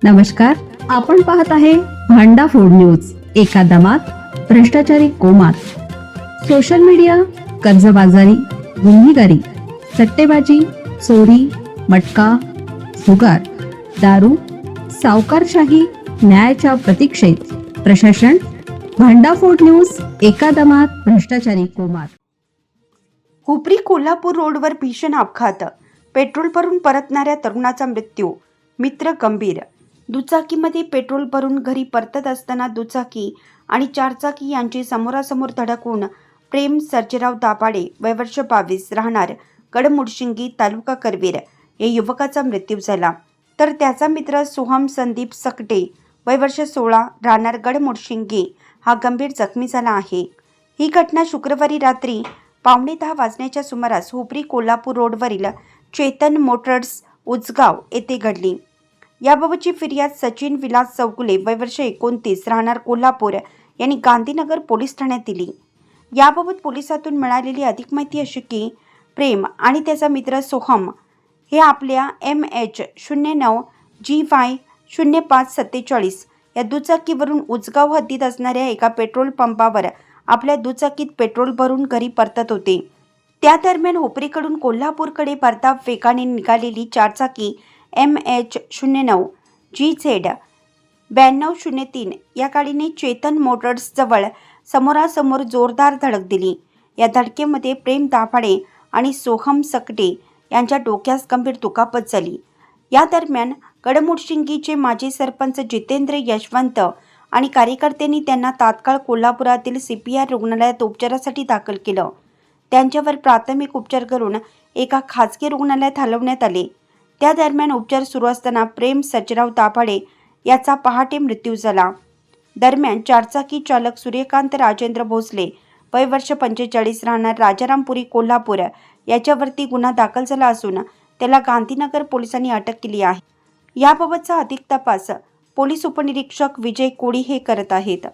नमस्कार, आपण पाहत आहे भांडा फोड न्यूज. एका दमात भ्रष्टाचारी कोमात. सोशल मीडिया, कर्जबाजारी, गुन्हेगारी, सट्टेबाजी, चोरी, मटका, जुगार, दारू, सावकारशाही, न्यायाच्या प्रतीक्षेत प्रशासन. भांडाफोड न्यूज. एका दमात भ्रष्टाचारी कोमात. हुपरी कोल्हापूर रोडवर भीषण अपघात. पेट्रोल भरून परतणाऱ्या तरुणाचा मृत्यू. मित्र गंभीर. दुचाकीमध्ये पेट्रोल भरून घरी परतत असताना दुचाकी आणि चारचाकी यांची समोरासमोर धडक होऊन प्रेम सर्जेराव दाभाडे, वय वर्ष 22, राहणार गडमुडशिंगी, तालुका करवीर या युवकाचा मृत्यू झाला. तर त्याचा मित्र सोहम संदीप सकटे, वय वर्ष 16, राहणार गडमुडशिंगी हा गंभीर जखमी झाला आहे. ही घटना शुक्रवारी रात्री 9:15 वाजण्याच्या सुमारास हुपरी कोल्हापूर रोडवरील चेतन मोटर्स उजगाव येथे घडली. याबाबतची फिर्याद सचिन विलास चौगुले, वय वर्ष 29, राहणार कोल्हापूर यांनी गांधीनगर पोलीस ठाण्यात दिली. याबाबत पोलिसातून मिळालेली अधिक माहिती अशी की प्रेम आणि त्याचा मित्र सोहम हे आपल्या MH09GY 0547 या दुचाकीवरून उजगाव हद्दीत असणाऱ्या एका पेट्रोल पंपावर आपल्या दुचाकीत पेट्रोल भरून घरी परतत होते. त्या दरम्यान हुपरीकडून कोल्हापूरकडे परताप वेगाने निघालेली चारचाकी MH09GZ 9203 या गाडीने चेतन मोटर्सजवळ समोरासमोर जोरदार धडक दिली. या धडकेमध्ये प्रेम दाभाडे आणि सोहम सकटे यांच्या डोक्यास गंभीर दुखापत झाली. या दरम्यान गडमुडशिंगीचे माजी सरपंच जितेंद्र यशवंत आणि कार्यकर्त्यांनी त्यांना तात्काळ कोल्हापुरातील CPR रुग्णालयात उपचारासाठी दाखल केलं. त्यांच्यावर प्राथमिक उपचार करून एका खासगी रुग्णालयात हलवण्यात आले. त्या दरम्यान उपचार सुरू असताना प्रेम सर्जेराव दाभाडे याचा पहाटे मृत्यू झाला. दरम्यान चारचाकी चालक सूर्यकांत राजेंद्र भोसले, वय वर्ष 45, राहणार राजारामपुरी, कोल्हापूर याच्यावरती गुन्हा दाखल झाला असून त्याला गांधीनगर पोलिसांनी अटक केली आहे. याबाबतचा अधिक तपास पोलीस उपनिरीक्षक विजय कोळी हे करत आहेत.